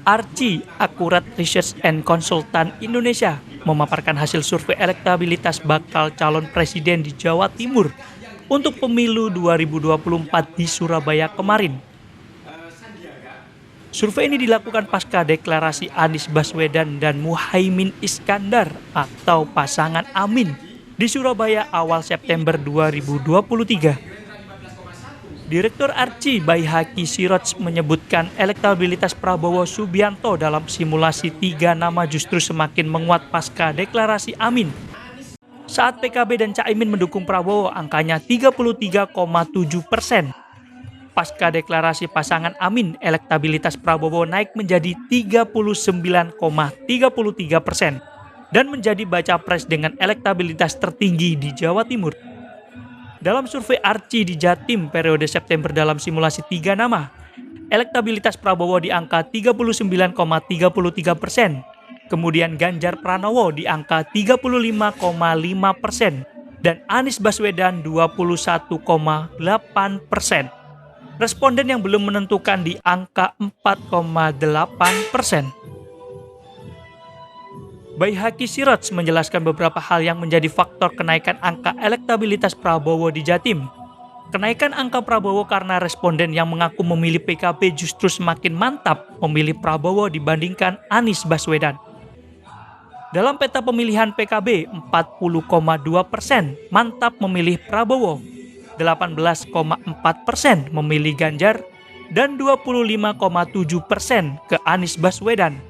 Arci Akurat Research and Consultant Indonesia memaparkan hasil survei elektabilitas bakal calon presiden di Jawa Timur untuk pemilu 2024 di Surabaya kemarin. Survei ini dilakukan pasca deklarasi Anies Baswedan dan Muhaimin Iskandar atau pasangan Amin di Surabaya awal September 2023. Direktur Arci Baihaqi Siroj menyebutkan elektabilitas Prabowo Subianto dalam simulasi 3 nama justru semakin menguat pasca deklarasi Amin. Saat PKB dan Caimin mendukung Prabowo, angkanya 33,7%. Pasca deklarasi pasangan Amin, elektabilitas Prabowo naik menjadi 39,33% dan menjadi baca pres dengan elektabilitas tertinggi di Jawa Timur. Dalam survei Arci di Jatim periode September dalam simulasi 3 nama, elektabilitas Prabowo di angka 39,33%, kemudian Ganjar Pranowo di angka 35,5%, dan Anies Baswedan 21,8%. Responden yang belum menentukan di angka 4,8%. Baihaqi Siroj menjelaskan beberapa hal yang menjadi faktor kenaikan angka elektabilitas Prabowo di Jatim. Kenaikan angka Prabowo karena responden yang mengaku memilih PKB justru semakin mantap memilih Prabowo dibandingkan Anies Baswedan. Dalam peta pemilihan PKB, 40,2% mantap memilih Prabowo, 18,4% memilih Ganjar, dan 25,7% ke Anies Baswedan.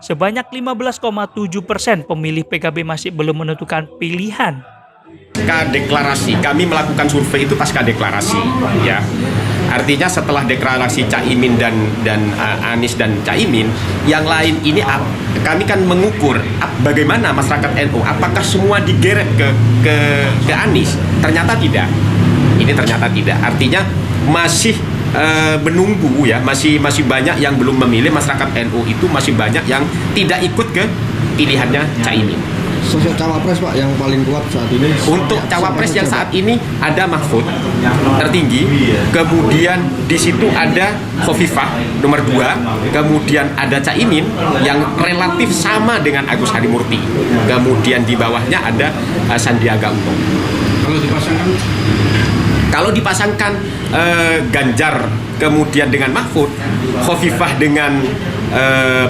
Sebanyak 15,7% pemilih PKB masih belum menentukan pilihan. Pasca deklarasi, kami melakukan survei itu pasca deklarasi, ya. Artinya setelah deklarasi Caimin dan Anies dan Caimin, yang lain ini kami kan mengukur bagaimana masyarakat NU, apakah semua digeret ke Anies? Ternyata tidak. Ini ternyata tidak. Artinya masih menunggu, ya, masih banyak yang belum memilih. Masyarakat NU itu masih banyak yang tidak ikut ke pilihannya Caimin. Sosok cawapres Pak yang paling kuat saat ini? Untuk cawapres yang saat ini ada Mahfud tertinggi, kemudian di situ ada Khofifah nomor 2, kemudian ada Caimin yang relatif sama dengan Agus Harimurti, kemudian di bawahnya ada Sandiaga Uno. Kalau dipasangkan Ganjar kemudian dengan Mahfud, Khofifah dengan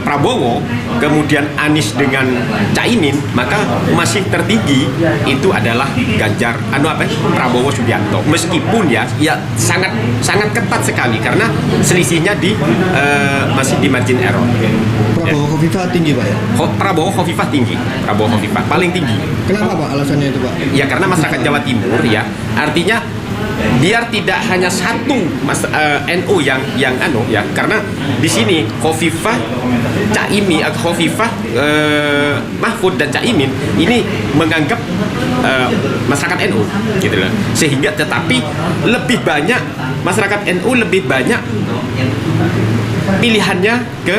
Prabowo, kemudian Anies dengan Caimin, maka masih tertinggi itu adalah Prabowo Subianto. Meskipun ya sangat ketat sekali karena selisihnya masih di margin error. Prabowo Khofifah tinggi Pak ya? Prabowo Khofifah tinggi, Prabowo Khofifah paling tinggi. Kenapa Pak alasannya itu Pak? Ya karena masyarakat Jawa Timur, ya, artinya biar tidak hanya satu NU yang karena di sini Khofifah, Mahfud dan Caimin ini menganggap masyarakat NU gitu loh, sehingga tetapi lebih banyak masyarakat NU lebih banyak pilihannya ke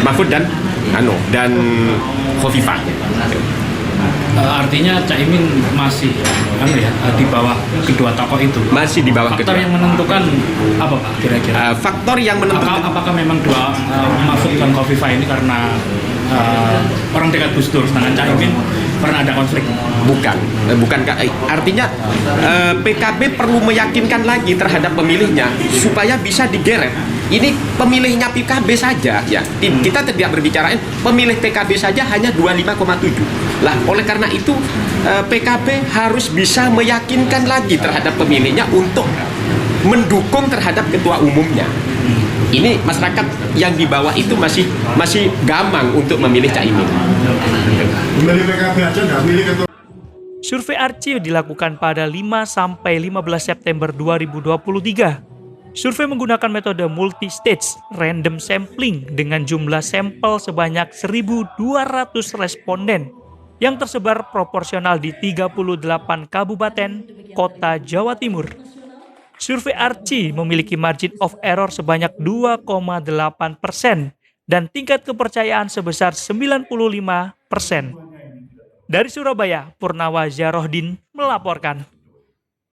Mahfud dan Khofifah. Artinya Caimin masih di bawah kedua tokoh itu. Masih di bawah faktor kedua. yang menentukan apa Pak kira-kira? Faktor yang menentukan apakah memang dua Mahfud dan Khofifah ini karena orang dekat Gus Dur, sedangkan Caimin pernah ada konflik? Bukan. Artinya PKB perlu meyakinkan lagi terhadap pemilihnya supaya bisa digeret. Ini pemilihnya PKB saja, ya. Kita tidak berbicara pemilih PKB saja hanya 25,7. Lah, oleh karena itu PKB harus bisa meyakinkan lagi terhadap pemilihnya untuk mendukung terhadap ketua umumnya. Ini masyarakat yang di bawah itu masih gamang untuk memilih Caimin. Memilih PKB aja nggak milih ketua. Survei Arci dilakukan pada 5-15 September 2023. Survei menggunakan metode multi-stage random sampling dengan jumlah sampel sebanyak 1.200 responden yang tersebar proporsional di 38 kabupaten kota Jawa Timur. Survei Arci memiliki margin of error sebanyak 2,8% dan tingkat kepercayaan sebesar 95%. Dari Surabaya, Purnawa Zarohdin melaporkan.